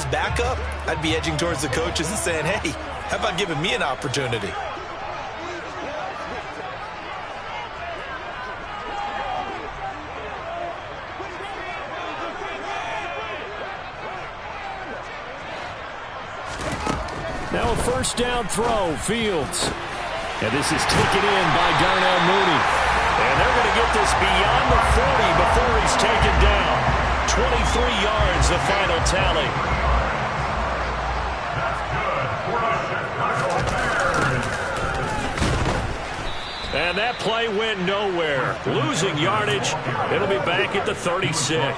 his backup, I'd be edging towards the coaches and saying, hey, how about giving me an opportunity? Now a first down throw, Fields. And this is taken in by Darnell Mooney. And they're going to get this beyond the 40 before he's taken down. 23 yards, the final tally. And that play went nowhere. Losing yardage. It'll be back at the 36.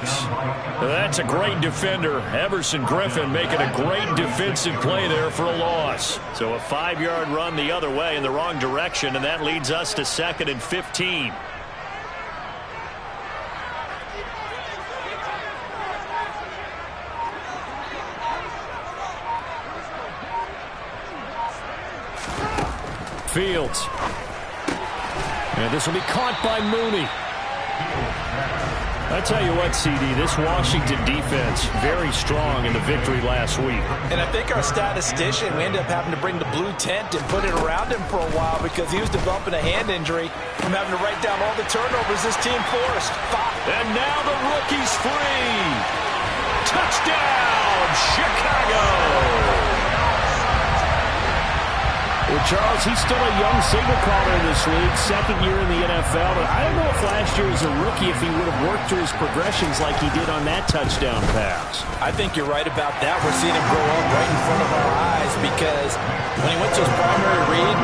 That's a great defender. Everson Griffin making a great defensive play there for a loss. So a 5-yard run the other way in the wrong direction, and that leads us to 2nd and 15. Fields. And this will be caught by Mooney. I tell you what, CD, this Washington defense, very strong in the victory last week. And I think our statistician, we ended up having to bring the blue tent and put it around him for a while because he was developing a hand injury from having to write down all the turnovers this team forced. And now the rookie's free. Touchdown, Chicago! Well, Charles, he's still a young signal caller in this league, 2nd year in the NFL. But I don't know if last year as a rookie, if he would have worked through his progressions like he did on that touchdown pass. I think you're right about that. We're seeing him grow up right in front of our eyes because when he went to his primary read,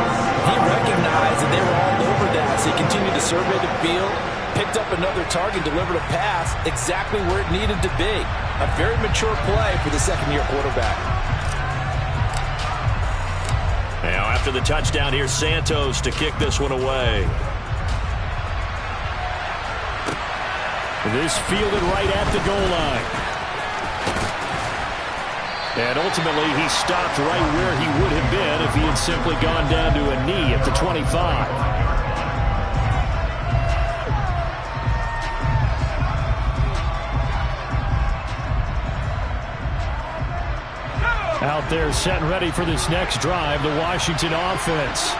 he recognized that they were all over that. So he continued to survey the field, picked up another target, delivered a pass exactly where it needed to be. A very mature play for the second-year quarterback. Now, after the touchdown, here's Santos to kick this one away. This fielded right at the goal line. And ultimately, he stopped right where he would have been if he had simply gone down to a knee at the 25. Out there set and ready for this next drive, the Washington offense.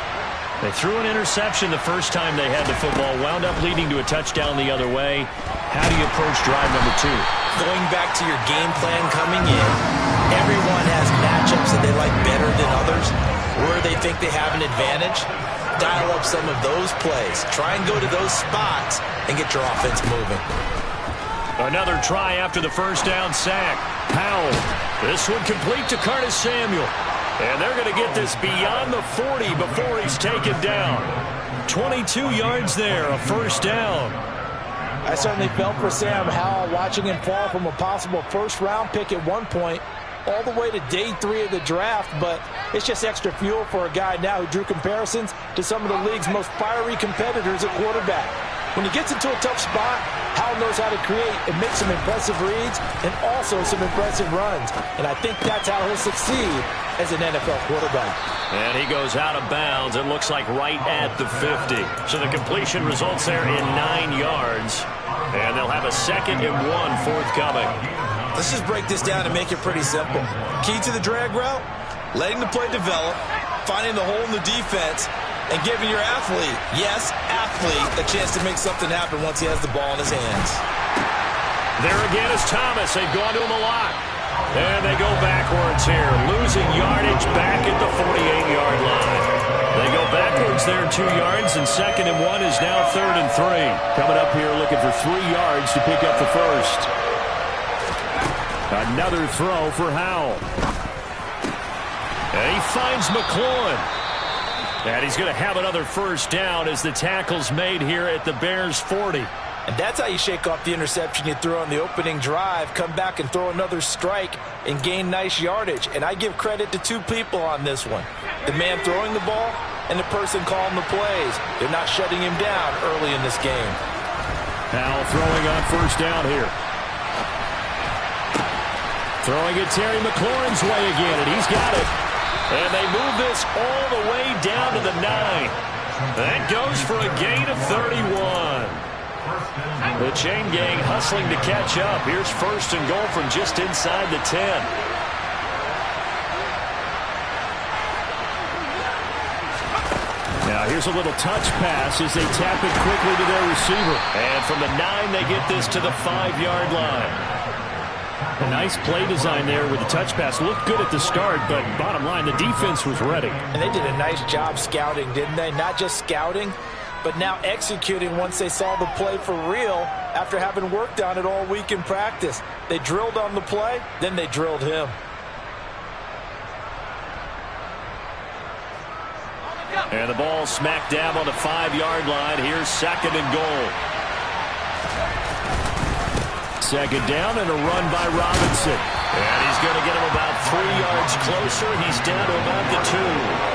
They threw an interception the first time they had the football, wound up leading to a touchdown the other way. How do you approach drive number 2? Going back to your game plan coming in, everyone has matchups that they like better than others, where they think they have an advantage. Dial up some of those plays. Try and go to those spots and get your offense moving. Another try after the first down sack. Powell. This one complete to Curtis Samuel. And they're going to get this beyond the 40 before he's taken down. 22 yards there, a first down. I certainly felt for Sam Howell watching him fall from a possible first-round pick at one point all the way to day 3 of the draft, but it's just extra fuel for a guy now who drew comparisons to some of the league's most fiery competitors at quarterback. When he gets into a tough spot, Howell knows how to create and make some impressive reads and also some impressive runs. And I think that's how he'll succeed as an NFL quarterback. And he goes out of bounds, it looks like right at the 50. So the completion results there in 9 yards. And they'll have a 2nd and 1 forthcoming. Let's just break this down and make it pretty simple. Key to the drag route, letting the play develop, finding the hole in the defense, and giving your athlete, yes, athlete, a chance to make something happen once he has the ball in his hands. There again is Thomas. They've gone to him a lot. And they go backwards here, losing yardage back at the 48-yard line. They go backwards there 2 yards, and 2nd and 1 is now 3rd and 3. Coming up here looking for 3 yards to pick up the first. Another throw for Howell. And he finds McLaurin. And he's going to have another first down as the tackle's made here at the Bears' 40. And that's how you shake off the interception you threw on the opening drive, come back and throw another strike and gain nice yardage. And I give credit to 2 people on this one. The man throwing the ball and the person calling the plays. They're not shutting him down early in this game. Howell throwing on first down here. Throwing it Terry McLaurin's way again, and he's got it. And they move this all the way down to the 9. That goes for a gain of 31. The chain gang hustling to catch up. Here's 1st and goal from just inside the 10. Now here's a little touch pass as they tap it quickly to their receiver. And from the 9, they get this to the 5-yard line. A nice play design there with the touch pass. Looked good at the start, but bottom line, the defense was ready. And they did a nice job scouting, didn't they? Not just scouting, but now executing once they saw the play for real after having worked on it all week in practice. They drilled on the play, then they drilled him. And the ball smack dab on the 5-yard line. Here's 2nd and goal. 2nd down and a run by Robinson. And he's going to get him about 3 yards closer. He's down to about the 2.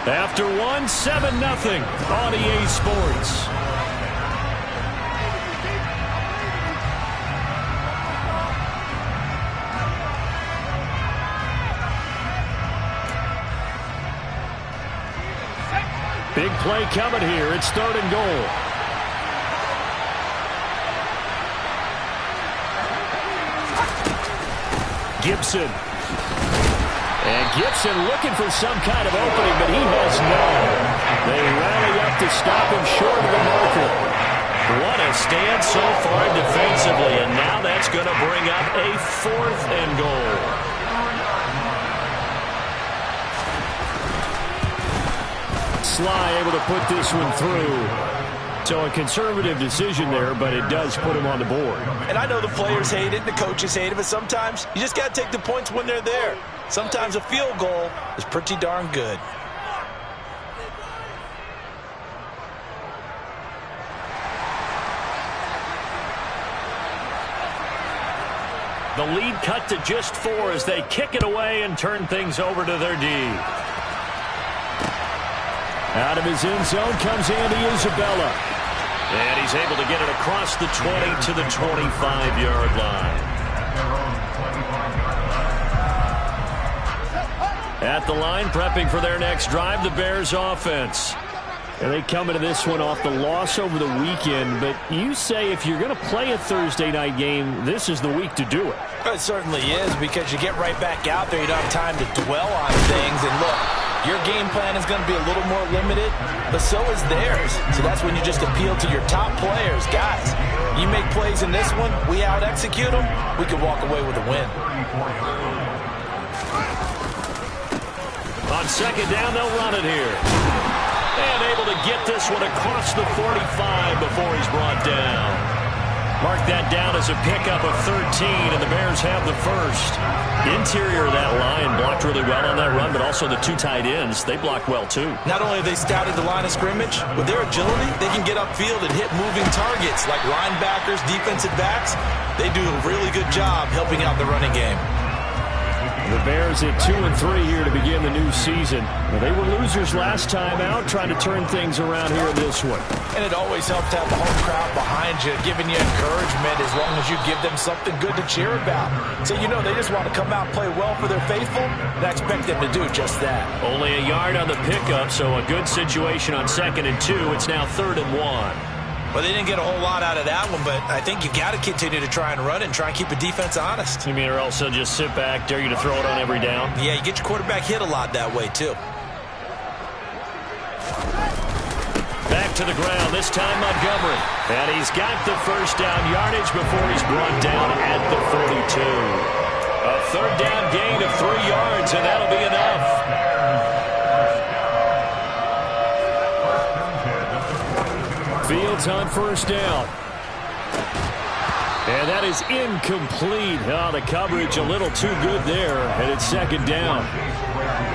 After 1, 7-0 on EA Sports. Big play coming here. It's 3rd and goal. Gibson. And Gibson looking for some kind of opening, but he has none. They rally up to stop him short of the marker. What a stand so far defensively, and now that's going to bring up a 4th and goal. Sly able to put this one through. So a conservative decision there, but it does put him on the board. And I know the players hate it, the coaches hate it, but sometimes you just got to take the points when they're there. Sometimes a field goal is pretty darn good. The lead cut to just 4 as they kick it away and turn things over to their D. Out of his end zone comes Andy Isabella. And he's able to get it across the 20 to the 25-yard line. At the line, prepping for their next drive, the Bears offense. And they come into this one off the loss over the weekend. But you say if you're going to play a Thursday night game, this is the week to do it. It certainly is, because you get right back out there. You don't have time to dwell on things. And look, your game plan is going to be a little more limited, but so is theirs. So that's when you just appeal to your top players. Guys, you make plays in this one, we out-execute them, we can walk away with a win. On 2nd down, they'll run it here. And able to get this one across the 45 before he's brought down. Mark that down as a pickup of 13, and the Bears have the first. Interior of that line blocked really well on that run, but also the 2 tight ends, they blocked well too. Not only have they scouted the line of scrimmage, with their agility, they can get upfield and hit moving targets like linebackers, defensive backs. They do a really good job helping out the running game. The Bears at 2-3 here to begin the new season. Well, they were losers last time out, trying to turn things around here in this one. And it always helps to have the home crowd behind you, giving you encouragement as long as you give them something good to cheer about. So you know they just want to come out and play well for their faithful, and I expect them to do just that. Only a yard on the pickup, so a good situation on 2nd and 2. It's now 3rd and 1. Well, they didn't get a whole lot out of that one, but I think you've got to continue to try and run it and try and keep the defense honest. You mean, or else they'll just sit back, dare you to throw it on every down? Yeah, you get your quarterback hit a lot that way, too. Back to the ground, this time Montgomery. And he's got the first down yardage before he's brought down at the 42. A 3rd down gain of 3 yards, and that'll be enough. Fields on 1st down. And that is incomplete. Oh, the coverage a little too good there, and it's 2nd down.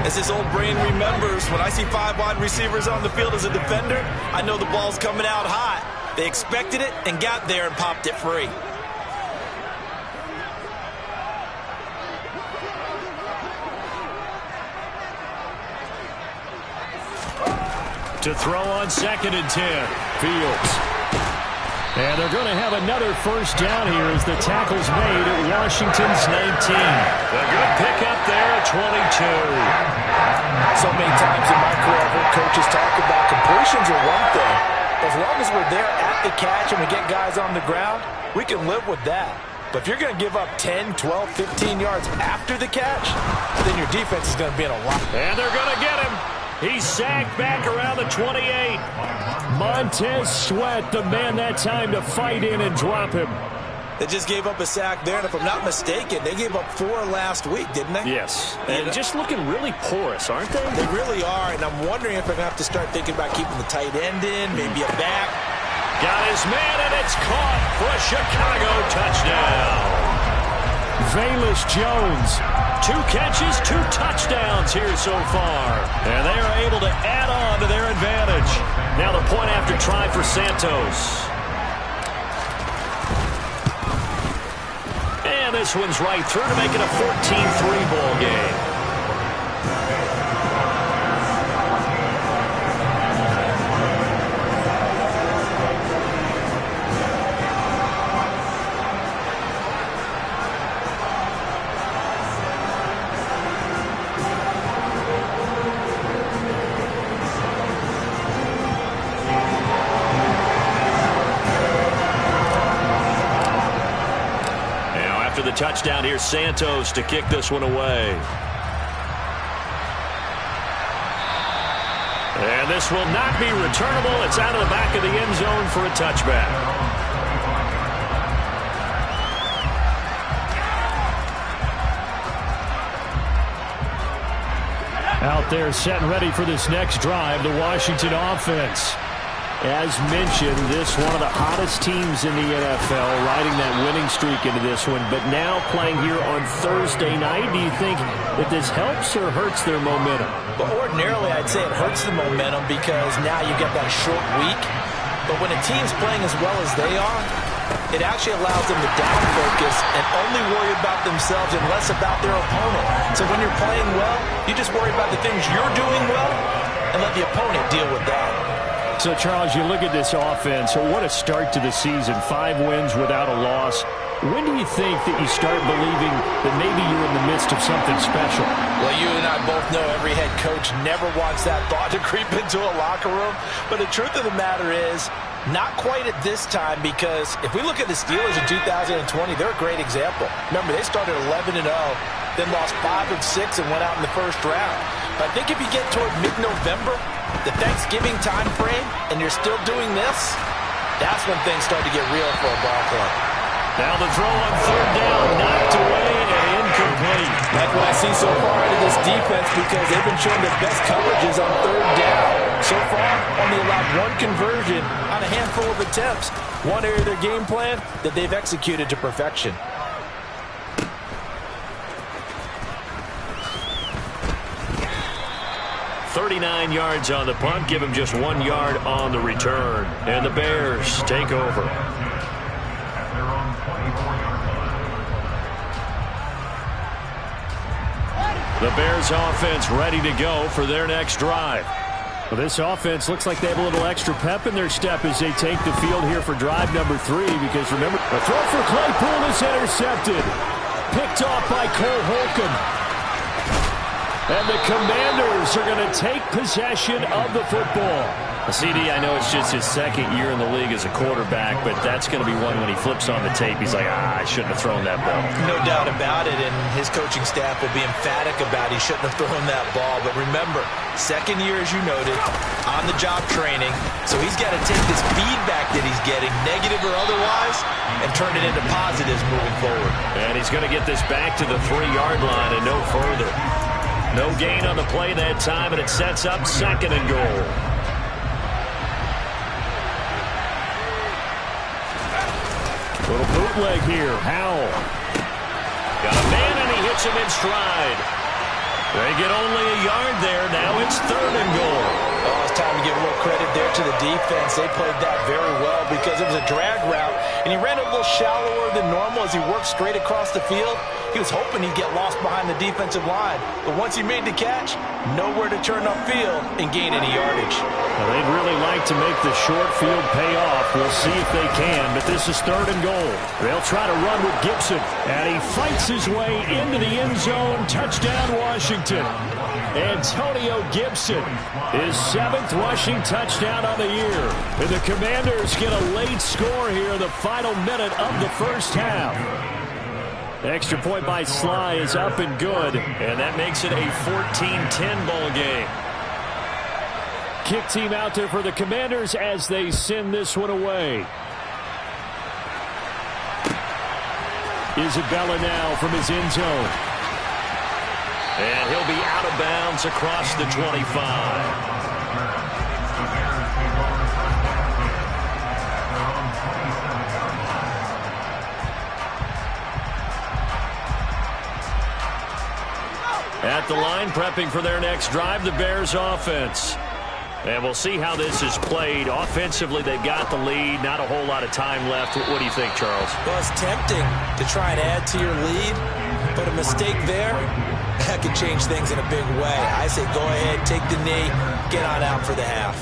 As this old brain remembers, when I see 5 wide receivers on the field as a defender, I know the ball's coming out hot. They expected it and got there and popped it free. To throw on 2nd and 10. Fields. And they're going to have another first down here as the tackle's made at Washington's 19. A good pickup there at 22. So many times in my career, I've heard coaches talk about completions are one thing, As long as we're there at the catch and we get guys on the ground, we can live with that. But if you're going to give up 10, 12, 15 yards after the catch, then your defense is going to be in a lot. And they're going to get him. He's sacked back around the 28. Montez Sweat, the man that time to fight in and drop him. They just gave up a sack there, and if I'm not mistaken, they gave up 4 last week, didn't they? Yes, and just looking really porous, aren't they? They really are, and I'm wondering if they're going to have to start thinking about keeping the tight end in, maybe a back. Got his man, and it's caught for a Chicago touchdown. Velus Jones, 2 catches, 2 touchdowns here so far. And they are able to add on to their advantage. Now the point after try for Santos. And this one's right through to make it a 14-3 ball game. The touchdown here, Santos to kick this one away. And this will not be returnable. It's out of the back of the end zone for a touchback. Out there set and ready for this next drive, the Washington offense. As mentioned, this one of the hottest teams in the NFL, riding that winning streak into this one, but now playing here on Thursday night. Do you think that this helps or hurts their momentum? Well, ordinarily, I'd say it hurts the momentum because now you get that short week. But when a team's playing as well as they are, it actually allows them to down focus and only worry about themselves and less about their opponent. So when you're playing well, you just worry about the things you're doing well and let the opponent deal with that. So, Charles, you look at this offense, what a start to the season, 5 wins without a loss. When do you think that you start believing that maybe you're in the midst of something special? Well, you and I both know every head coach never wants that thought to creep into a locker room. But the truth of the matter is, not quite at this time, because if we look at the Steelers in 2020, they're a great example. Remember, they started 11-0, then lost 5 of 6 and went out in the first round. But I think if you get toward mid-November, the Thanksgiving time frame, and you're still doing this, that's when things start to get real for a ball club. Now the throw on 3rd down, knocked away and incomplete. That's what I see so far out of this defense, because they've been showing their best coverages on 3rd down. So far, only allowed 1 conversion on a handful of attempts. One area of their game plan that they've executed to perfection. 39 yards on the punt, give him just 1 yard on the return. And the Bears take over. The Bears offense ready to go for their next drive. Well, this offense looks like they have a little extra pep in their step as they take the field here for drive number 3, because remember, the throw for Claypool is intercepted. Picked off by Cole Holcomb. And the Commanders are going to take possession of the football. CD, I know it's just his 2nd year in the league as a quarterback, but that's going to be one when he flips on the tape. He's like, I shouldn't have thrown that ball. No doubt about it, and his coaching staff will be emphatic about he shouldn't have thrown that ball. But remember, 2nd year, as you noted, on-the-job training, so he's got to take this feedback that he's getting, negative or otherwise, and turn it into positives moving forward. And he's going to get this back to the 3-yard line and no further. No gain on the play that time, and it sets up 2nd and goal. Little bootleg here. Howell. Got a man, and he hits him in stride. They get only a yard there. Now it's 3rd and goal. Oh, it's time to give a little credit there to the defense. They played that very well because it was a drag route, and he ran a little shallower than normal as he worked straight across the field. He was hoping he'd get lost behind the defensive line, but once he made the catch, nowhere to turn upfield and gain any yardage. Well, they'd really like to make the short field pay off. We'll see if they can, but this is 3rd and goal. They'll try to run with Gibson, and he fights his way into the end zone. Touchdown, Washington. Antonio Gibson, his 7th rushing touchdown on the year. And the Commanders get a late score here in the final minute of the first half. Extra point by Sly is up and good, and that makes it a 14-10 ball game. Kick team out there for the Commanders as they send this one away. Isabella now from his end zone. And he'll be out of bounds across the 25. At the line, prepping for their next drive, the Bears offense. And we'll see how this is played. Offensively, they've got the lead. Not a whole lot of time left. What do you think, Charles? Well, it's tempting to try and add to your lead, but a mistake there, that could change things in a big way. I say go ahead, take the knee, get on out for the half.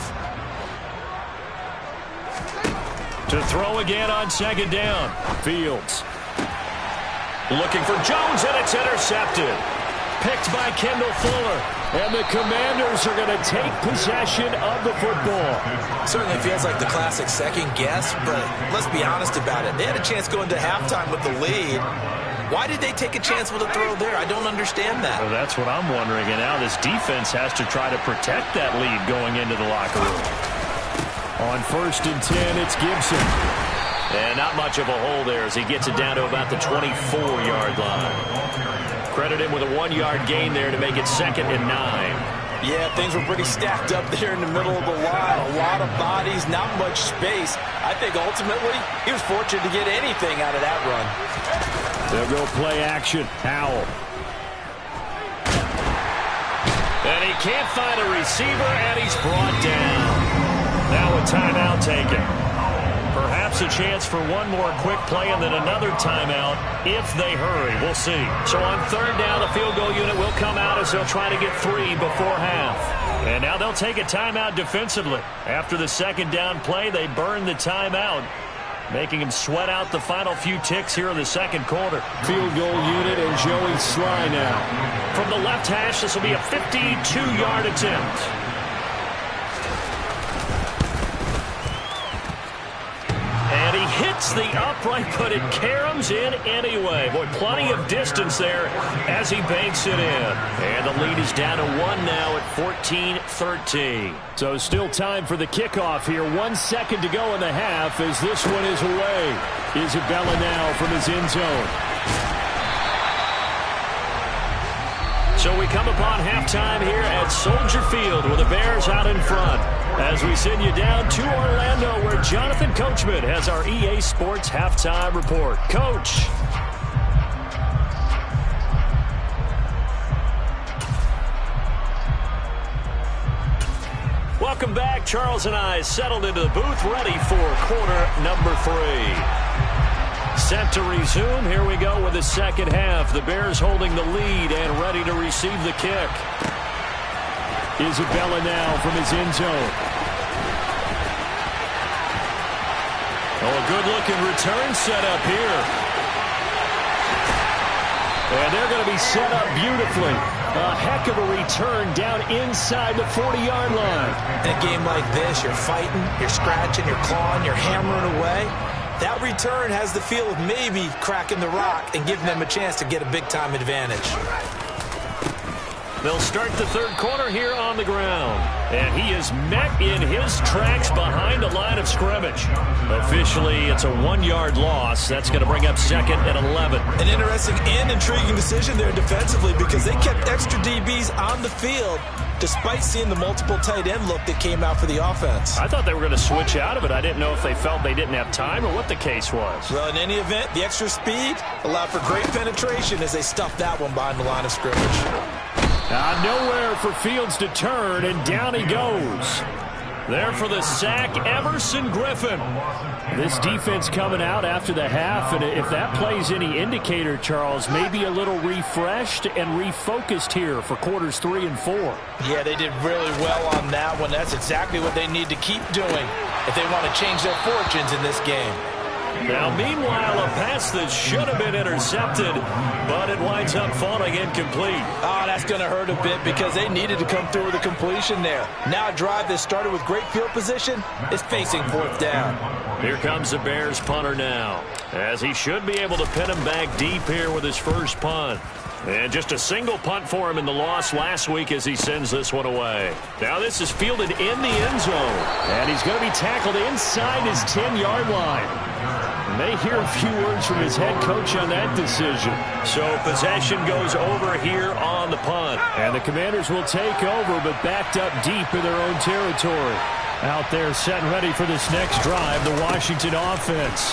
To throw again on second down. Fields. Looking for Jones, and it's intercepted. Picked by Kendall Fuller. And the Commanders are going to take possession of the football. Certainly feels like the classic second guess, but let's be honest about it. They had a chance going to halftime with the lead. Why did they take a chance with a throw there? I don't understand that. Well, that's what I'm wondering. And now this defense has to try to protect that lead going into the locker room. On 1st and 10, it's Gibson. And not much of a hole there as he gets it down to about the 24-yard line. Credit him with a 1-yard gain there to make it 2nd and 9. Yeah, things were pretty stacked up there in the middle of the line. A lot of bodies, not much space. I think ultimately he was fortunate to get anything out of that run. They'll go play action. Howell. And he can't find a receiver, and he's brought down. Now a timeout taken. Perhaps a chance for one more quick play and then another timeout if they hurry. We'll see. So on 3rd down, the field goal unit will come out as they'll try to get 3 before half. And now they'll take a timeout defensively. After the 2nd down play, they burn the timeout, making him sweat out the final few ticks here in the 2nd quarter. Field goal unit and Joey Sly now. From the left hash, this will be a 52-yard attempt. And he hits the upright, but it caroms in anyway. Boy, plenty of distance there as he banks it in. And the lead is down to 1 now at 14-13. So still time for the kickoff here. 1 second to go in the half as this one is away. Isabella now from his end zone. So we come upon halftime here at Soldier Field with the Bears out in front. As we send you down to Orlando where Jonathan Coachman has our EA Sports Halftime Report. Coach. Welcome back. Charles and I settled into the booth ready for quarter number 3. Set to resume. Here we go with the second half. The Bears holding the lead and ready to receive the kick. Isabella now from his end zone. Oh, a good-looking return set up here. And they're going to be set up beautifully. A heck of a return down inside the 40-yard line. In a game like this, you're fighting, you're scratching, you're clawing, you're hammering away. That return has the feel of maybe cracking the rock and giving them a chance to get a big-time advantage. They'll start the 3rd quarter here on the ground. And he is met in his tracks behind the line of scrimmage. Officially, it's a 1-yard loss. That's going to bring up 2nd and 11. An interesting and intriguing decision there defensively because they kept extra DBs on the field despite seeing the multiple tight end look that came out for the offense. I thought they were going to switch out of it. I didn't know if they felt they didn't have time or what the case was. Well, in any event, the extra speed allowed for great penetration as they stuffed that one behind the line of scrimmage. Nowhere for Fields to turn, and down he goes. There for the sack, Everson Griffin. This defense coming out after the half, and if that plays any indicator, Charles, maybe a little refreshed and refocused here for quarters 3 and 4. Yeah, they did really well on that one. That's exactly what they need to keep doing if they want to change their fortunes in this game. Now, meanwhile, a pass that should have been intercepted, but it winds up falling incomplete. Oh, that's going to hurt a bit because they needed to come through with a completion there. Now a drive that started with great field position is facing fourth down. Here comes the Bears punter now, as he should be able to pin him back deep here with his first punt. And just a single punt for him in the loss last week as he sends this one away. Now this is fielded in the end zone. And he's going to be tackled inside his 10-yard line. And they hear a few words from his head coach on that decision. So possession goes over here on the punt. And the Commanders will take over, but backed up deep in their own territory. Out there set and ready for this next drive, the Washington offense.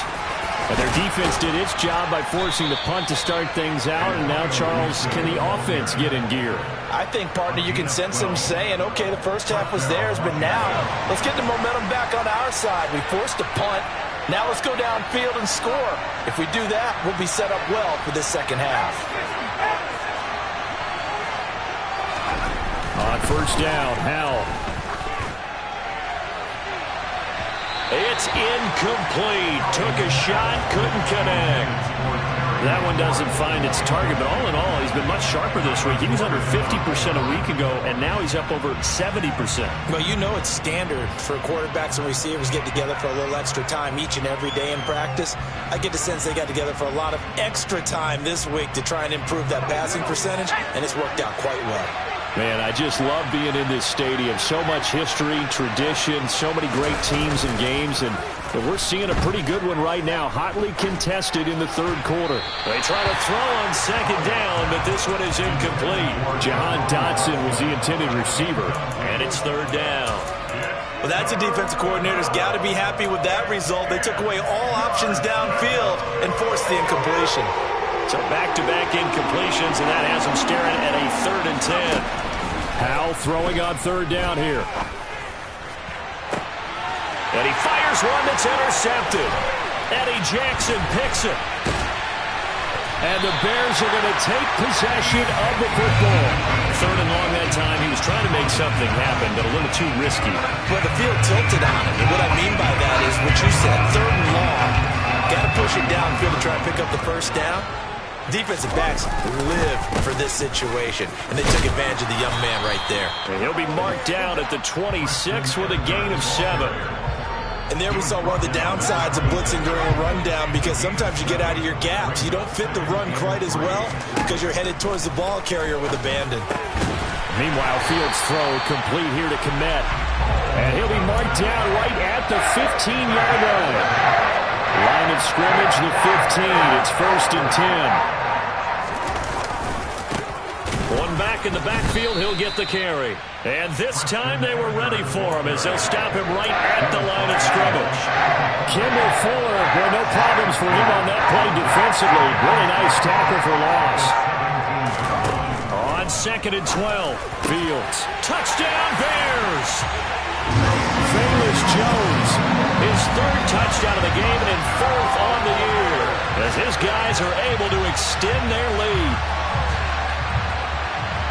And their defense did its job by forcing the punt to start things out. And now, Charles, can the offense get in gear? I think, partner, you can sense them saying, okay, the first half was theirs, but now let's get the momentum back on our side. We forced a punt. Now let's go downfield and score. If we do that, we'll be set up well for this second half. On first down, Howell. It's incomplete. Took a shot, couldn't connect. That one doesn't find its target, but all in all, he's been much sharper this week. He was under 50% a week ago, and now he's up over 70%. Well, you know it's standard for quarterbacks and receivers get together for a little extra time each and every day in practice. I get the sense they got together for a lot of extra time this week to try and improve that passing percentage, and it's worked out quite well. Man, I just love being in this stadium. So much history, tradition, so many great teams and games, and we're seeing a pretty good one right now, hotly contested in the third quarter. They try to throw on second down, but this one is incomplete. Jahan Dotson was the intended receiver, and it's third down. Well, that's a defensive coordinator's got to be happy with that result. They took away all options downfield and forced the incompletion. So back-to-back incompletions, and that has them staring at a 3rd and 10. Howell throwing on third down here. And he fires one that's intercepted. Eddie Jackson picks it. And the Bears are going to take possession of the football. 3rd and long that time. He was trying to make something happen, but a little too risky. Well, the field tilted on him. And what I mean by that is what you said, 3rd and long. Got to push it downfield to try and pick up the first down. Defensive backs live for this situation, and they took advantage of the young man right there. And he'll be marked down at the 26 with a gain of 7. And there we saw one of the downsides of blitzing during a rundown, because sometimes you get out of your gaps. You don't fit the run quite as well because you're headed towards the ball carrier with abandon. Meanwhile, Fields' throw complete here to Kmet. And he'll be marked down right at the 15-yard line. Line of scrimmage, the 15. It's 1st and 10. One back in the backfield, he'll get the carry. And this time they were ready for him as they'll stop him right at the line of scrimmage. Kimball Fuller, well, no problems for him on that play defensively. Really nice tackle for loss. On 2nd and 12, Fields. Touchdown, Bears! Velus Jones, his 3rd touchdown of the game and 4th on the year, as his guys are able to extend their lead.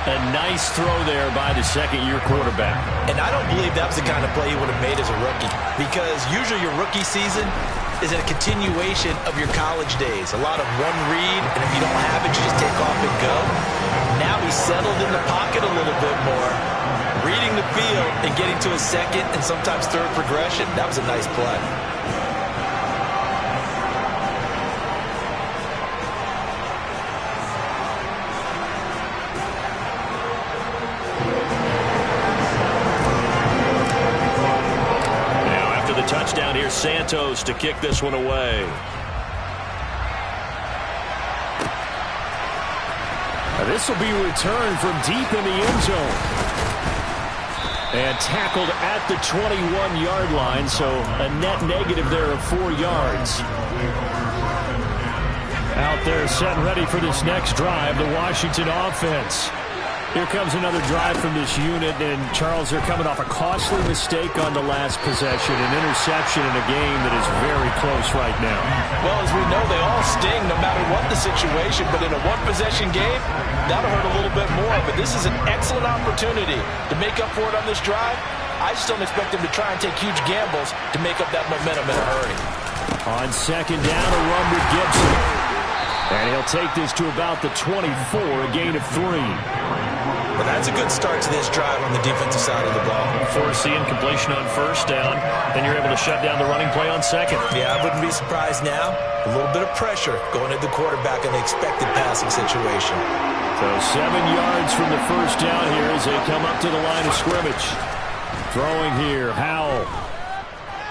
A nice throw there by the second-year quarterback. And I don't believe that was the kind of play he would have made as a rookie, because usually your rookie season is a continuation of your college days. A lot of one read, and if you don't have it, you just take off and go. Now he's settled in the pocket a little bit more, reading the field and getting to a 2nd and sometimes 3rd progression. That was a nice play. Now after the touchdown, here's Santos to kick this one away. This will be returned from deep in the end zone. And tackled at the 21-yard line, so a net negative there of 4 yards. Out there set and ready for this next drive, the Washington offense. Here comes another drive from this unit, and Charles, they're coming off a costly mistake on the last possession, an interception in a game that is very close right now. Well, as we know, they all sting no matter what the situation, but in a one-possession game, that'll hurt a little bit more. But this is an excellent opportunity to make up for it on this drive. I just don't expect them to try and take huge gambles to make up that momentum in a hurry. On second down, a run with Gibson. And he'll take this to about the 24, a gain of 3. But that's a good start to this drive on the defensive side of the ball. Force the incompletion on first down, then you're able to shut down the running play on second. Yeah, I wouldn't be surprised now. A little bit of pressure going at the quarterback in the expected passing situation. So 7 yards from the first down here as they come up to the line of scrimmage. Throwing here, Howell.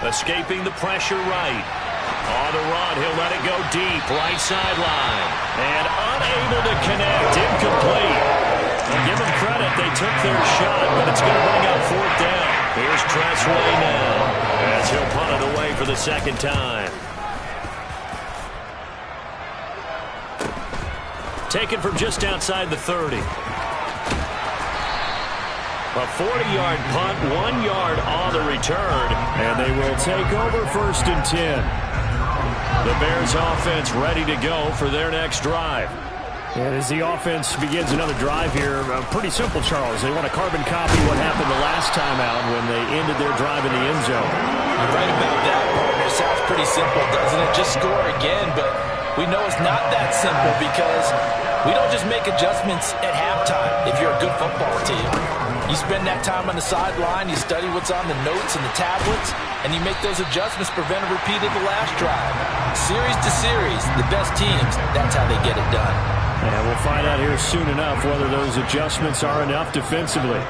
Escaping the pressure right. On the run, he'll let it go deep, right sideline. And unable to connect, incomplete. And give them credit, they took their shot, but it's going to bring up fourth down. Here's Tressway now, as he'll punt it away for the second time. Taken from just outside the 30. A 40-yard punt, 1 yard on the return, and they will take over first and 10. The Bears offense ready to go for their next drive. And as the offense begins another drive here, pretty simple, Charles. They want to carbon copy what happened the last time out when they ended their drive in the end zone. You're right about that, partner. It sounds pretty simple, doesn't it? Just score again, but we know it's not that simple because we don't just make adjustments at halftime if you're a good football team. You spend that time on the sideline, you study what's on the notes and the tablets, and you make those adjustments, prevent a repeat of the last drive. Series to series, the best teams, that's how they get it done. And we'll find out here soon enough whether those adjustments are enough defensively.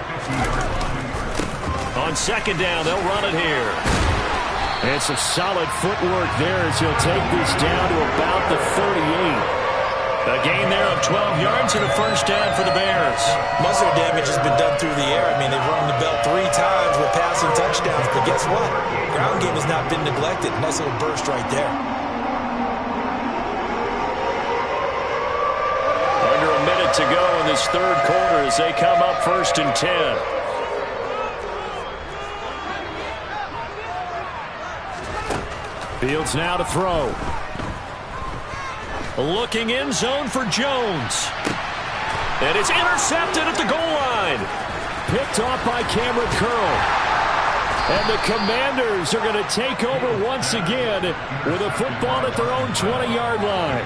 On second down, they'll run it here. And some solid footwork there as he'll take this down to about the 38. A gain there of 12 yards and a first down for the Bears. Most of the damage has been done through the air. I mean, they've rung the bell 3 times with passing touchdowns, but guess what? Ground game has not been neglected. Nice little burst right there. Under a minute to go in this third quarter as they come up first and 10. Fields now to throw. Looking in zone for Jones. And it's intercepted at the goal line. Picked off by Cameron Curl. And the Commanders are going to take over once again with a football at their own 20-yard line.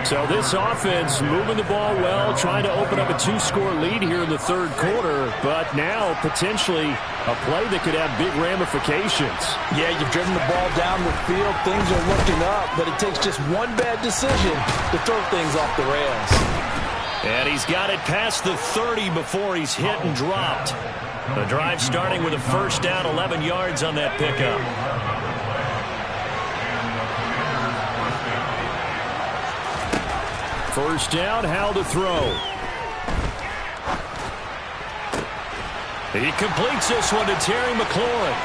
So this offense moving the ball well, trying to open up a 2-score lead here in the third quarter, but now potentially a play that could have big ramifications. Yeah, you've driven the ball down the field. Things are looking up, but it takes just one bad decision to throw things off the rails. And he's got it past the 30 before he's hit and dropped. The drive starting with a first down, 11 yards on that pickup. First down, Howell to throw. He completes this one to Terry McLaurin.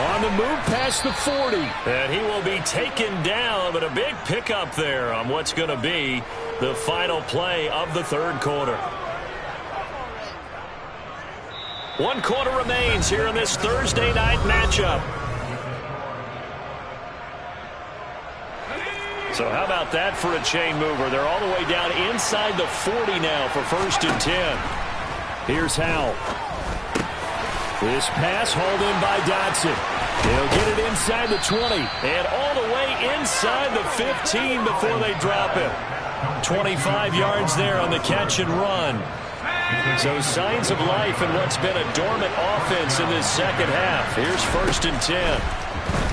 On the move past the 40. And he will be taken down, but a big pickup there on what's going to be the final play of the third quarter. 1 quarter remains here in this Thursday night matchup. So how about that for a chain mover? They're all the way down inside the 40 now for first and 10. Here's Howell. This pass hauled in by Dotson. He'll get it inside the 20 and all the way inside the 15 before they drop him. 25 yards there on the catch and run. So signs of life in what's been a dormant offense in this second half. Here's first and 10.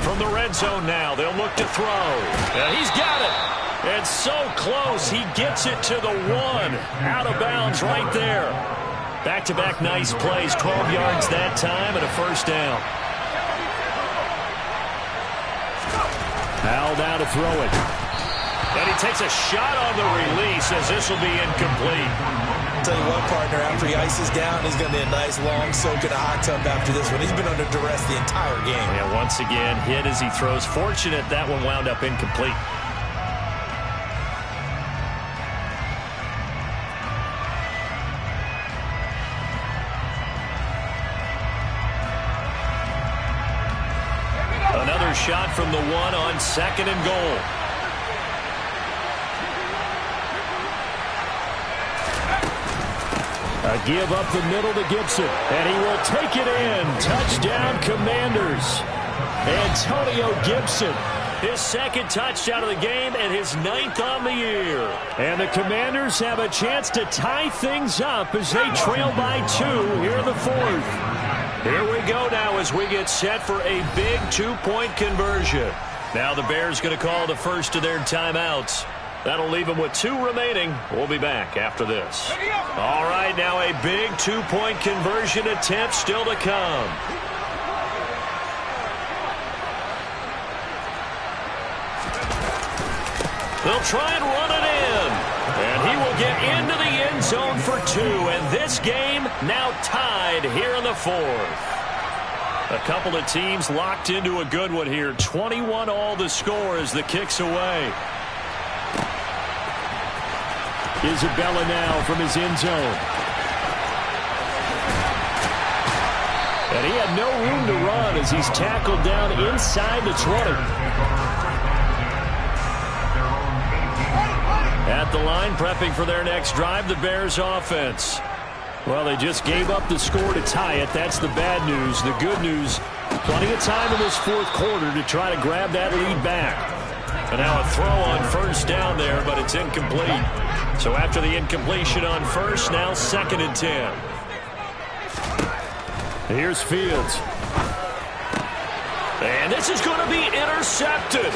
From the red zone now, they'll look to throw. And he's got it. And so close, he gets it to the 1. Out of bounds right there. Back-to-back nice plays, 12 yards that time and a first down. Howell down to throw it. And he takes a shot on the release as this will be incomplete. I'll tell you what, partner, after he ices down, he's going to be a nice long soak in a hot tub after this one. He's been under duress the entire game. Yeah, once again, hit as he throws. Fortunate that one wound up incomplete. Another shot from the 1 on second and goal. A give up the middle to Gibson, and he will take it in. Touchdown, Commanders. Antonio Gibson His second touchdown of the game and his 9th on the year. And the Commanders have a chance to tie things up as they trail by 2 here in the 4th. Here we go now as we get set for a big 2-point conversion. Now the Bears going to call the first of their timeouts. That'll leave them with 2 remaining. We'll be back after this. All right, now a big 2-point conversion attempt still to come. They'll try and run it in. And he will get into the end zone for 2. And this game now tied here in the 4th. A couple of teams locked into a good one here. 21 all the score as the kick's away. Isabella now from his end zone. And he had no room to run as he's tackled down inside the 20. At the line, prepping for their next drive, the Bears offense. Well, they just gave up the score to tie it. That's the bad news. The good news, plenty of time in this 4th quarter to try to grab that lead back. And now a throw on first down there, but it's incomplete. So after the incompletion on first, now 2nd and 10. Here's Fields. And this is going to be intercepted.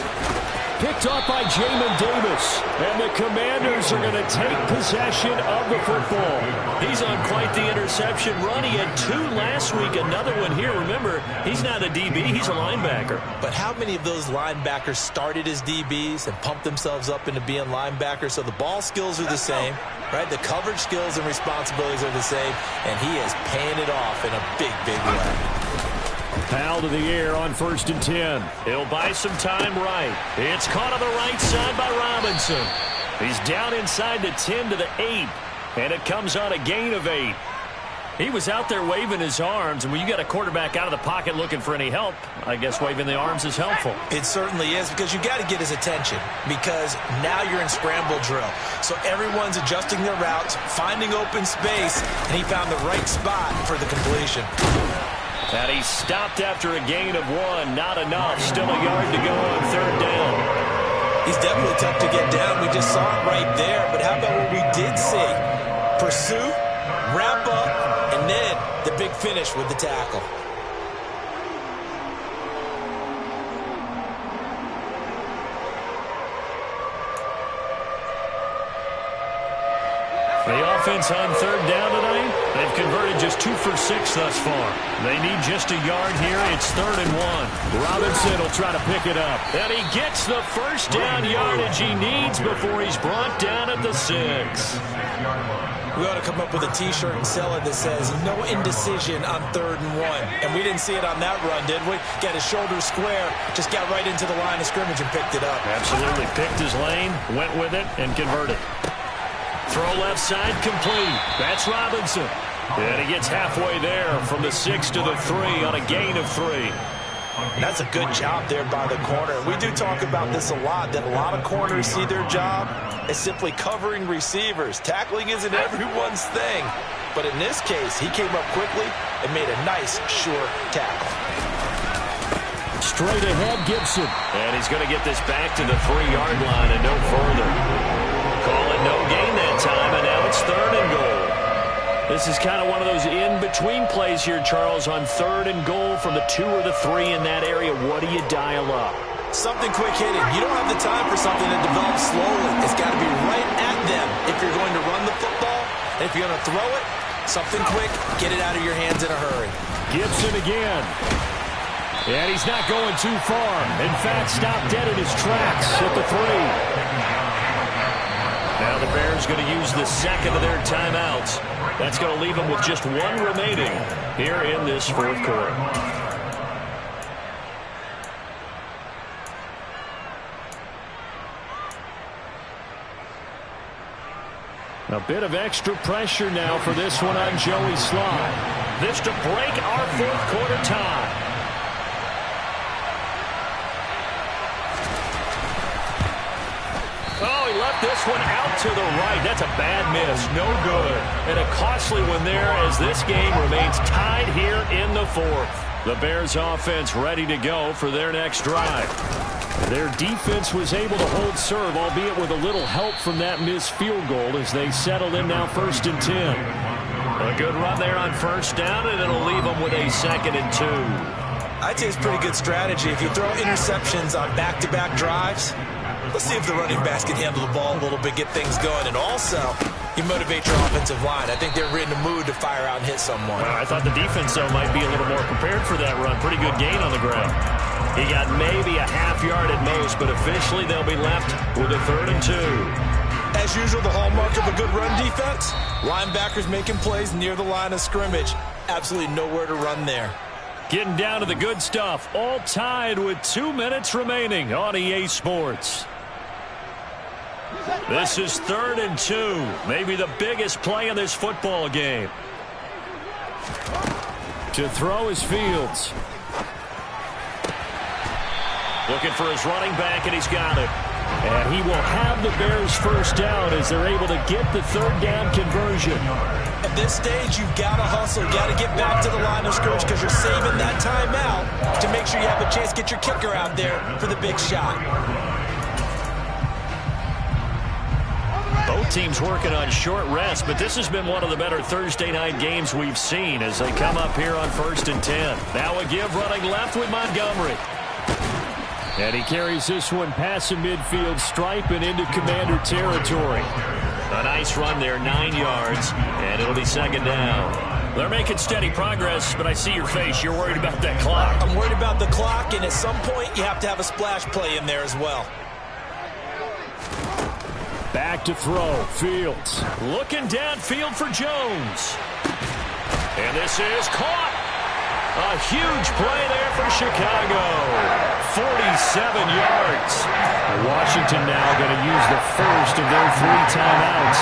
Picked off by Jamin Davis. And the Commanders are going to take possession of the football. He's on quite the interception run. He had 2 last week, another one here. Remember, he's not a DB, he's a linebacker. But how many of those linebackers started as DBs and pumped themselves up into being linebackers? So the ball skills are the same, right? The coverage skills and responsibilities are the same, and he is paying it off in a big, big way. Foul to the air on 1st and 10. He'll buy some time right. It's caught on the right side by Robinson. He's down inside the 10 to the 8, and it comes on a gain of 8. He was out there waving his arms, and when you got a quarterback out of the pocket looking for any help, I guess waving the arms is helpful. It certainly is, because you got to get his attention, because now you're in scramble drill. So everyone's adjusting their routes, finding open space, and he found the right spot for the completion. And he stopped after a gain of 1. Not enough. Still a yard to go on 3rd down. He's definitely tough to get down. We just saw it right there. But how about what we did see? Pursuit, wrap up, and then the big finish with the tackle. The offense on 3rd down tonight, they've converted just 2 for 6 thus far. They need just a yard here. It's 3rd and 1. Robinson will try to pick it up. And he gets the first down yardage he needs before he's brought down at the 6. We ought to come up with a T-shirt and sell it that says, no indecision on 3rd and 1. And we didn't see it on that run, did we? Got his shoulders square, just got right into the line of scrimmage and picked it up. Absolutely. Picked his lane, went with it, and converted. Throw left side complete. That's Robinson. And he gets halfway there from the 6 to the 3 on a gain of 3. That's a good job there by the corner. We do talk about this a lot, that a lot of corners see their job as simply covering receivers. Tackling isn't everyone's thing. But in this case, he came up quickly and made a nice, sure tackle. Straight ahead, Gibson. And he's going to get this back to the 3-yard line and no further. Call it no gain that time, and now it's 3rd and goal. This is kind of one of those in-between plays here, Charles, on 3rd and goal from the 2 or the 3 in that area. What do you dial up? Something quick hitting. You don't have the time for something that develops slowly. It's got to be right at them if you're going to run the football. And if you're going to throw it, something quick, get it out of your hands in a hurry. Gibson again. And he's not going too far. In fact, stopped dead in his tracks at the 3. Now the Bears going to use the 2nd of their timeouts. That's going to leave them with just 1 remaining here in this 4th quarter. A bit of extra pressure now for this one on Joey Slye. This to break our 4th quarter tie. Oh, he left this one out to the right. That's a bad miss. No good. And a costly one there as this game remains tied here in the the fourth. The Bears offense ready to go for their next drive. Their defense was able to hold serve, albeit with a little help from that missed field goal as they settle in now 1st and 10. A good run there on 1st down, and it'll leave them with a 2nd and 2. I'd say it's pretty good strategy. If you throw interceptions on back-to-back drives, let's see if the running backs can handle the ball a little bit, get things going, and also you motivate your offensive line. I think they're in the mood to fire out and hit someone. Well, I thought the defense, though, might be a little more prepared for that run. Pretty good gain on the ground. He got maybe a half yard at most, but officially they'll be left with a 3rd and 2. As usual, the hallmark of a good run defense, linebackers making plays near the line of scrimmage. Absolutely nowhere to run there. Getting down to the good stuff, all tied with 2 minutes remaining on EA Sports. This is 3rd and 2, maybe the biggest play in this football game. To throw is Fields. Looking for his running back, and he's got it. And he will have the Bears 1st down as they're able to get the 3rd down conversion. At this stage, you've got to hustle. You've got to get back to the line of scrimmage because you're saving that timeout to make sure you have a chance to get your kicker out there for the big shot. Both teams working on short rest, but this has been one of the better Thursday night games we've seen as they come up here on 1st and 10. Now a give running left with Montgomery. And he carries this one past the midfield stripe and into Commander territory. A nice run there, 9 yards, and it'll be 2nd down. They're making steady progress, but I see your face. You're worried about that clock. I'm worried about the clock, and at some point you have to have a splash play in there as well. Back to throw. Fields looking downfield for Jones. And this is caught. A huge play there for Chicago. 47 yards. Washington now going to use the first of their 3 timeouts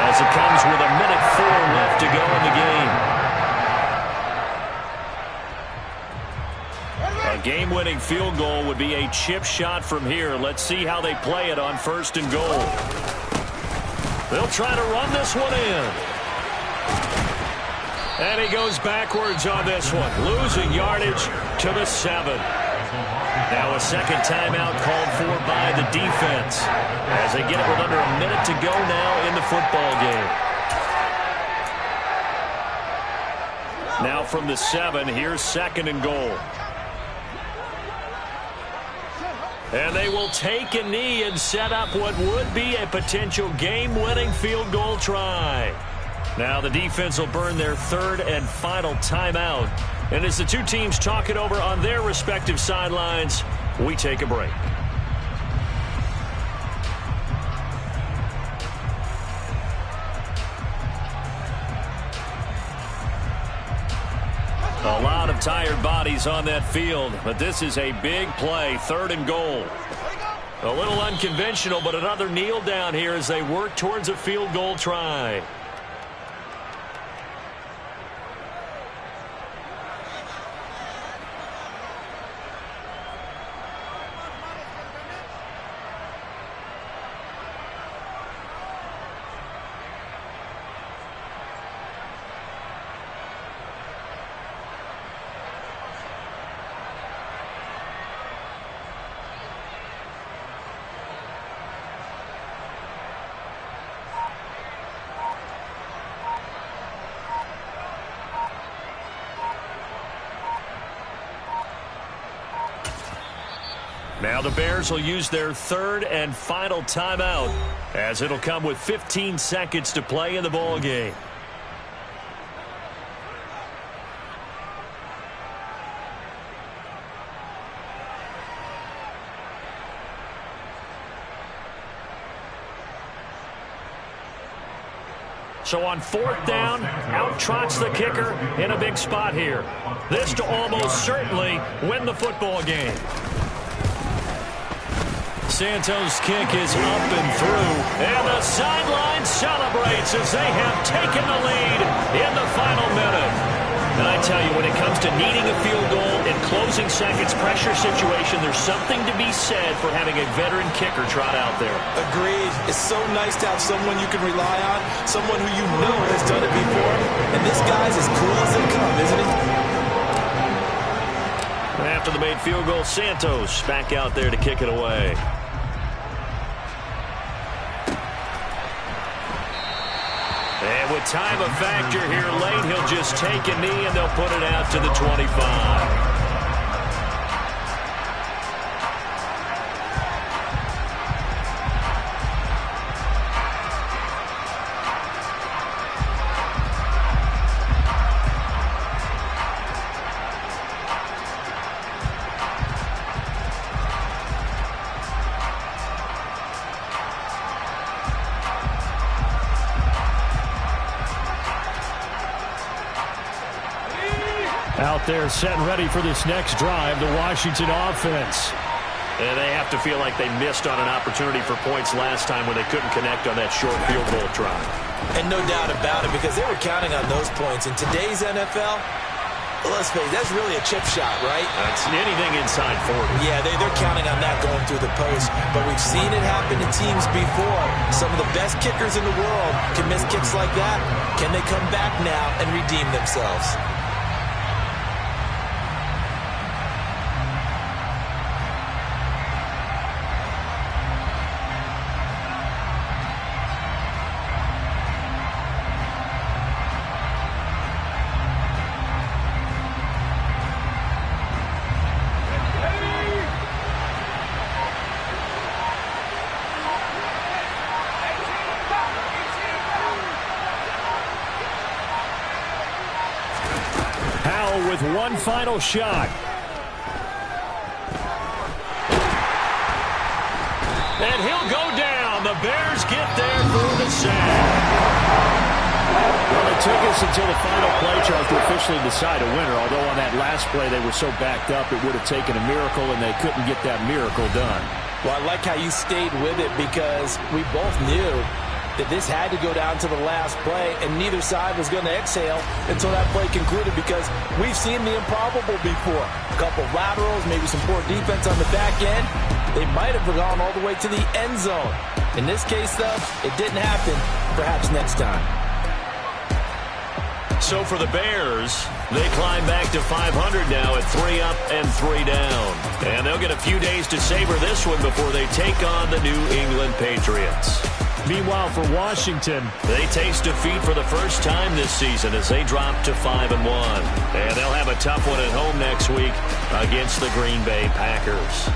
as it comes with 1:04 left to go in the game. A game-winning field goal would be a chip shot from here. Let's see how they play it on 1st and goal. They'll try to run this one in. And he goes backwards on this one, losing yardage to the 7. Now a 2nd timeout called for by the defense as they get it with under a minute to go now in the football game. Now from the 7, here's 2nd and goal. And they will take a knee and set up what would be a potential game-winning field goal try. Now the defense will burn their 3rd and final timeout. And as the 2 teams talk it over on their respective sidelines, we take a break. A lot of tired bodies on that field, but this is a big play, 3rd and goal. A little unconventional, but another kneel down here as they work towards a field goal try. Now the Bears will use their 3rd and final timeout as it'll come with 15 seconds to play in the ball game. So on 4th down, out trots the kicker in a big spot here. This to almost certainly win the football game. Santos' kick is up and through, and the sideline celebrates as they have taken the lead in the final minute. And I tell you, when it comes to needing a field goal in closing seconds pressure situation, there's something to be said for having a veteran kicker trot out there. Agreed. It's so nice to have someone you can rely on, someone who you know has done it before. And this guy's as cool as they come, isn't he? after the made field goal. Santos back out there to kick it away. And with time a factor here late, he'll just take a knee and they'll put it out to the 25. Out there set and ready for this next drive, the Washington offense. And they have to feel like they missed on an opportunity for points last time when they couldn't connect on that short field goal drive. And no doubt about it, because they were counting on those points. In today's NFL, let's face it, that's really a chip shot, right? That's anything inside 40. Yeah, they're counting on that going through the post. But we've seen it happen to teams before. Some of the best kickers in the world can miss kicks like that. Can they come back now and redeem themselves? With one final shot. And he'll go down. The Bears get there through the sack. Well, it took us until the final play, Charles, to officially decide a winner. Although on that last play they were so backed up, it would have taken a miracle, and they couldn't get that miracle done. Well, I like how you stayed with it, because we both knew that this had to go down to the last play, and neither side was going to exhale until that play concluded, because we've seen the improbable before. A couple laterals, maybe some poor defense on the back end. They might have gone all the way to the end zone. In this case, though, it didn't happen. Perhaps next time. So for the Bears, they climb back to 500 now at 3 up and 3 down. And they'll get a few days to savor this one before they take on the New England Patriots. Meanwhile, for Washington, they taste defeat for the first time this season as they drop to 5-1. And they'll have a tough one at home next week against the Green Bay Packers.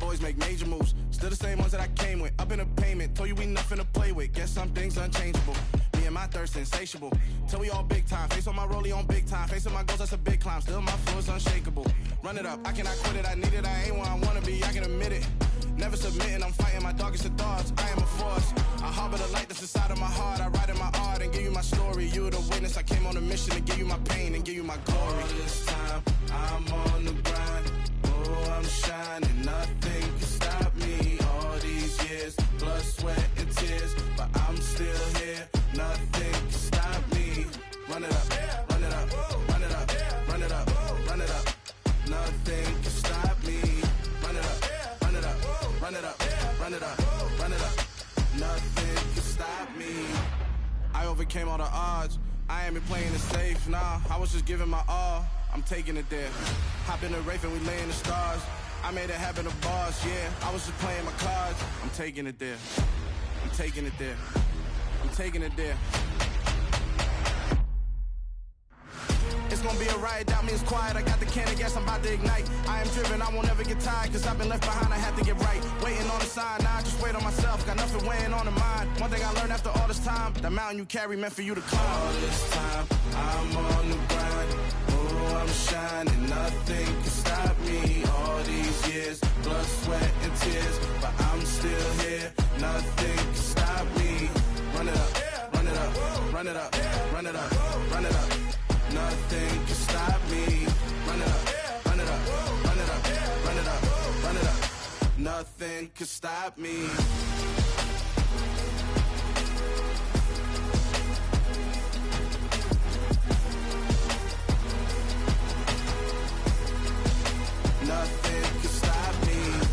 Boys make major moves, still the same ones that I came with. Up in a payment, told you we nothing to play with. Guess some things unchangeable. Me and my thirst insatiable. Till we all big time. Face on my rollie on big time. Facing my goals, that's a big climb. Still my flow is unshakable. Run it up, I cannot quit it. I need it, I ain't where I wanna be. I can admit it. Never submitting, I'm fighting my darkest of thoughts. I am a force. I harbor the light that's inside of my heart. I write in my art and give you my story. You the witness. I came on a mission to give you my pain and give you my glory. All this time, I'm on the grind. Oh, I'm shining. Nothing can stop me. All these years, blood, sweat, and tears. But I'm still here. Nothing can stop me. Run it up, run it up, run it up, run it up, run it up. Nothing can stop me. Run it up, run it up, run it up, run it up, run it up. Nothing can stop me. I overcame all the odds. I ain't been playing it safe, nah. I was just giving my all. I'm taking it there. Hop in the Wraith and we lay in the stars. I made it happen to boss, yeah. I was just playing my cards. I'm taking it there. I'm taking it there. I'm taking it there. It's gonna be a riot, doubt me it's quiet. I got the can of gas, I'm about to ignite. I am driven, I won't ever get tired, cause I've been left behind, I have to get right. Waiting on the sign, now I just wait on myself. Got nothing weighing on the mind. One thing I learned after all this time, the mountain you carry meant for you to climb. All this time, I'm on the grind. Oh, I'm shining, nothing can stop me. All these years, blood, sweat, and tears. But I'm still here, nothing can stop me. Run it up, run it up, run it up, run it up, run it up. Nothing can stop me. Run it up, run it up, nothing could stop me. Nothing could stop me.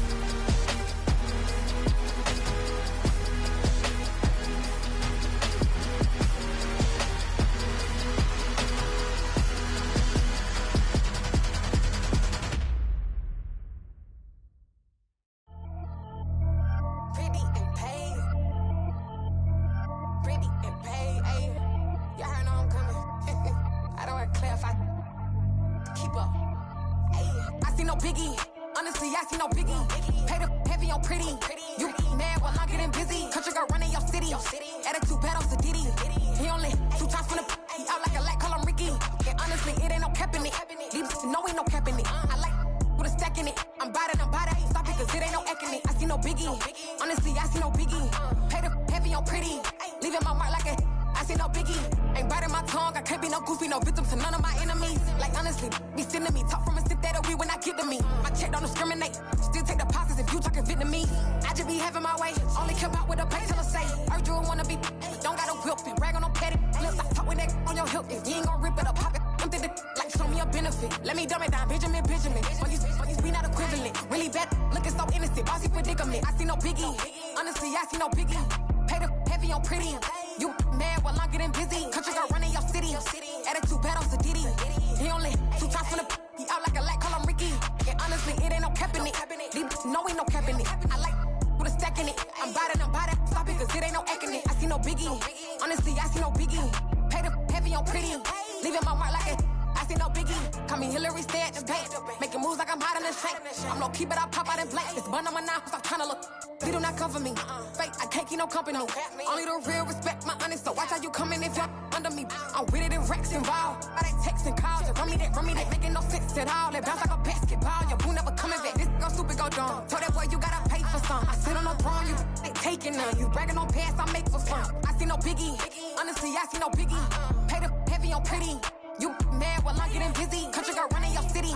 Only the real respect my honest, so watch how you coming if you're under me. I'm with it in Rex involved. I they texting calls, just run me that, making no sense at all. They bounce like a basketball, your boo never coming back. This go stupid, go dumb. Told that boy you gotta pay for some. I sit on no throne, you ain't taking none. You bragging on past, I make for fun. I see no biggie, honestly, I see no biggie. Pay the heavy on pretty. You mad while I'm getting busy. Country girl running your city.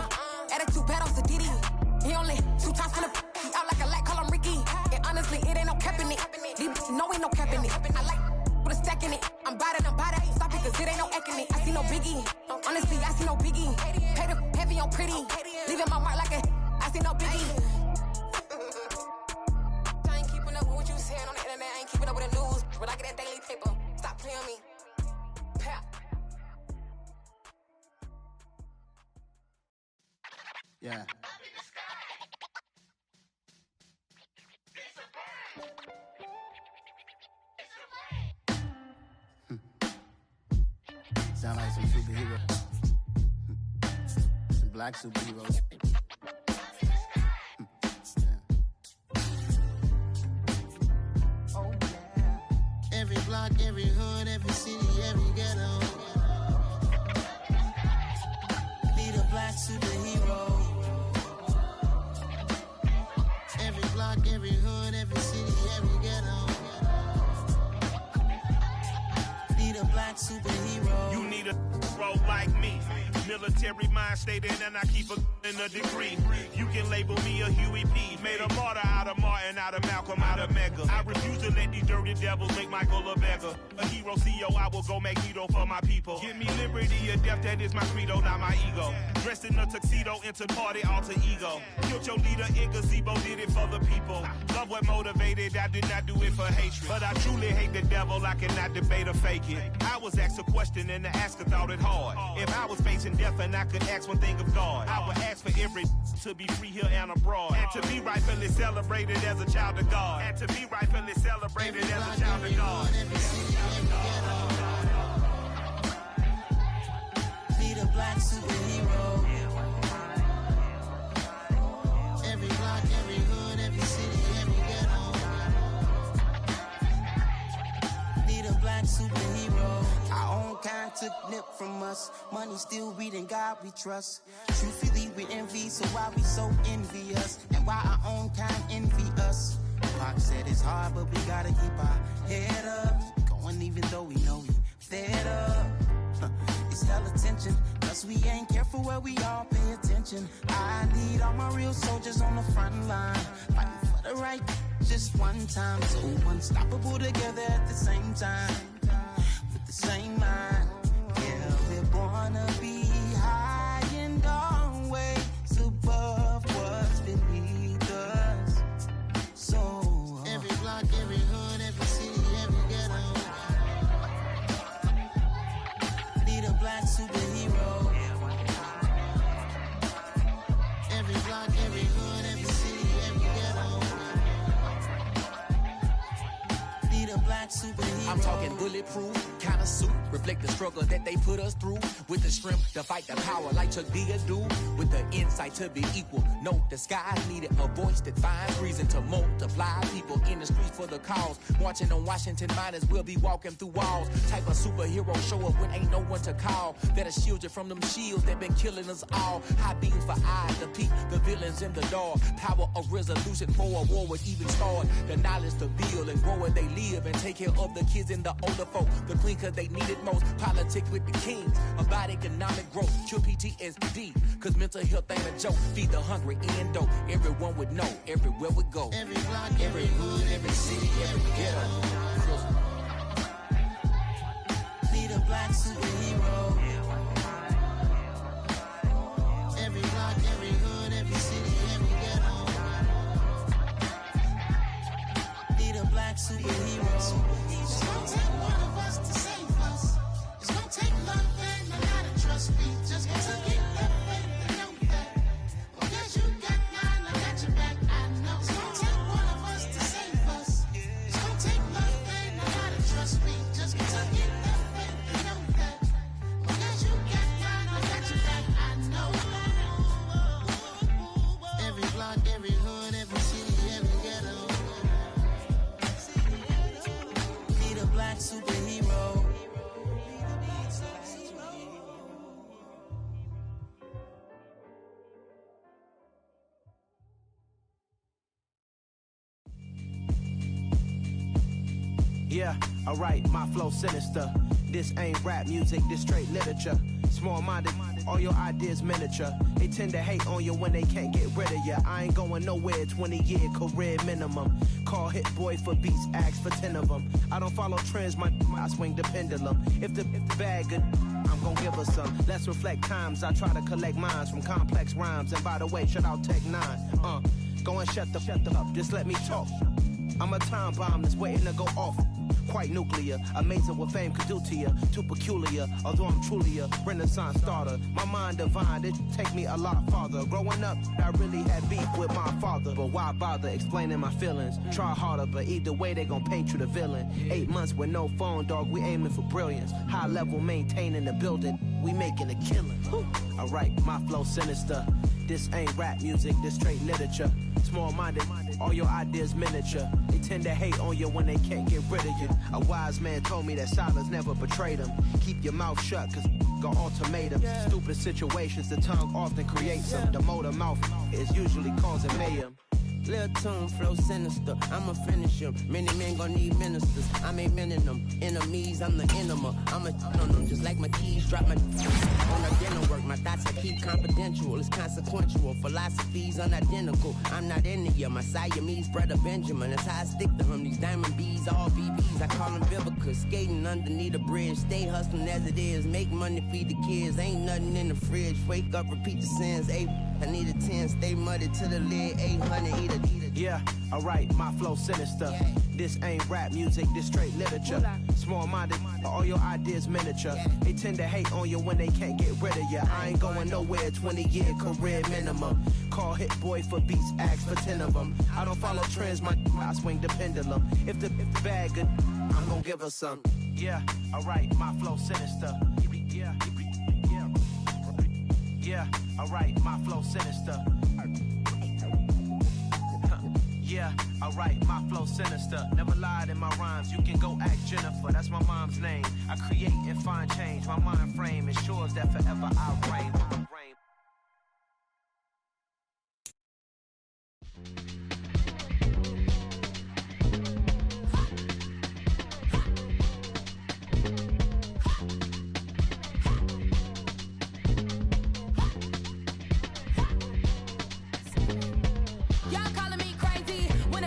Attitude bad on Sadiddy. He only 2 times from the he out like a lack, call him Ricky. And honestly, it ain't no cap in it. No, ain't no cap in it. I like with a stack in it. I'm bout it. Stop it, cause it ain't no acting it. I see no biggie. Honestly, I see no biggie. Pay the heavy on pretty. Leaving my mark like a I see no biggie. I ain't keeping up with what you saying on the internet. I ain't keeping up with the news. But I get that daily paper. Stop playing me. Pap. Yeah. Sound like some superheroes. Some black superheroes. Oh, yeah. Every block, every hood, every city, every ghetto. Need a black superhero. Every block, every hood, every city, every ghetto. Need a black superhero. You need a role like me. Military mind stated, and I keep a degree. You can label me a Huey P. Made a martyr out of Martin, out of Malcolm, out of Mega. I refuse to let these dirty devils make Michael a beggar. A hero CEO, I will go Magneto for my people. Give me liberty or death, that is my credo, not my ego. Dressed in a tuxedo, into party, alter ego. Killed your leader in gazebo, did it for the people. Love what motivated, I did not do it for hatred. But I truly hate the devil, I cannot debate or fake it. I was asked a question and the asker thought it hard. If I was facing death and I could ask one thing of God, I would ask for every to be free here and abroad, and to be rightfully celebrated as a child of God, and to be rightfully celebrated as a child of God. Need a black superhero. Every block, every hood, every city, every ghetto. Need a black superhero. Our own kind took nip from us. Money still reading God we trust. Truthfully we envy, so why we so envious? And why our own kind envy us? Pac said it's hard, but we gotta keep our head up. Going even though we know we fed up. It's hella tension, cause we ain't careful where we all pay attention. I need all my real soldiers on the front line, fighting for the right just one time. So unstoppable together at the same time, with the same mind. Yeah, we're born to be high and always above what's beneath us. So every block, every hood, every city, every ghetto need a black superhero. Every block, every hood, every city, every ghetto need a black superhero. I'm talking bulletproof kind of suit, reflect the struggle that they put us through, with the strength to fight the power like Chuck D do, with the insight to be equal. No disguise needed, a voice that finds reason to multiply. People in the streets for the cause, marching on Washington miners will be walking through walls. Type of superhero show up when ain't no one to call, that'll shield you from them shields that been killing us all. High beams for eyes to peek the villains in the dark. Power of resolution for a war would even start. The knowledge to build and grow where they live, and take care of the kids and the older folk. The clean cause they need it most. Politics with the kings about economic growth. Cure PTSD, cause mental health ain't a joke. Feed the hungry and dope. Everyone would know everywhere we go. Every block, every hood, every city, every ghetto need a black superhero. Every block, every hood, every city, every ghetto need a black superhero. It's gonna take one of us to save us. It's gonna take love and a lot of trust. We just gotta get that faith and know that. Well, guess you got mine, I got your back, I know. It's gonna take one of us to save us. It's gonna take love and a lot of trust. We just gotta get that faith and know that. Well, guess you got mine, I got your back, I know. Every block, every hood, every city, every ghetto need a black superhero. Yeah, alright, my flow sinister. This ain't rap music, this straight literature. Small-minded, all your ideas miniature. They tend to hate on you when they can't get rid of you. I ain't going nowhere, 20-year career minimum. Call Hit Boy for beats, ask for 10 of them. I don't follow trends, I swing the pendulum. If the bag good, I'm gon' give her some. Let's reflect times, I try to collect minds from complex rhymes. And by the way, shout out Tech 9. Go and shut the up, just let me talk. I'm a time bomb that's waiting to go off. Quite nuclear, amazing what fame could do to you. Too peculiar, although I'm truly a renaissance starter. My mind divine, it take me a lot farther. Growing up, I really had beef with my father. But why bother explaining my feelings? Try harder, but either way they gon' paint you the villain. 8 months with no phone, dog, we aiming for brilliance. High level maintaining the building, we making a killing. Alright, my flow sinister. This ain't rap music, this straight literature. Small-minded, all your ideas miniature. They tend to hate on you when they can't get rid of you. A wise man told me that silence never betrayed him. Keep your mouth shut, cause got ultimatums. Stupid situations, the tongue often creates them. The motor mouth is usually causing mayhem. Lil' tune, flow sinister, I'ma finish him. Many men gon' need ministers, I'm aiming them. Enemies, I'm the enema, I'ma on them. Just like my keys, drop my on the dinner work. My thoughts I keep confidential, it's consequential. Philosophies unidentical, I'm not into you. My Siamese brother Benjamin, that's how I stick to him. These diamond bees, all BBs, I call them Vivica. Skating underneath a bridge, stay hustling as it is. Make money, feed the kids, ain't nothing in the fridge. Wake up, repeat the sins, I need a 10, stay muddy to the lid, 800, eat a. Yeah, alright, my flow sinister. This ain't rap music, this straight literature. Small-minded, all your ideas miniature. They tend to hate on you when they can't get rid of you. I ain't going nowhere, 20-year career minimum. Call Hit Boy for beats, ask for 10 of them. I don't follow trends, I swing the pendulum. If the bag good, I'm gon' give her some. Yeah, alright, my flow sinister. Yeah, alright, my flow sinister. Yeah, alright, my flow sinister. Never lied in my rhymes, you can go ask Jennifer. That's my mom's name. I create and find change. My mind frame ensures that forever I reign. Y'all calling me crazy when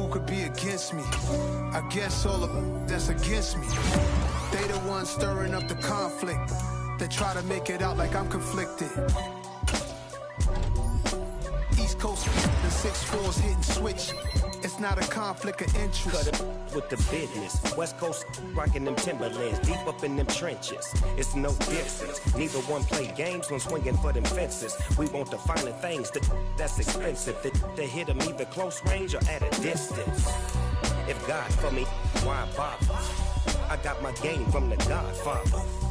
who could be against me? I guess all of them that's against me. They the ones stirring up the conflict. They try to make it out like I'm conflicted. East Coast, the 6'4's hitting switch. It's not a conflict of interest. Cut it with the business. West Coast rocking them Timberlands, deep up in them trenches. It's no difference. Neither one play games when swinging for them fences. We want the finer things that's expensive. They hit them either close range or at a distance. If God for me, why bother? I got my game from the Godfather.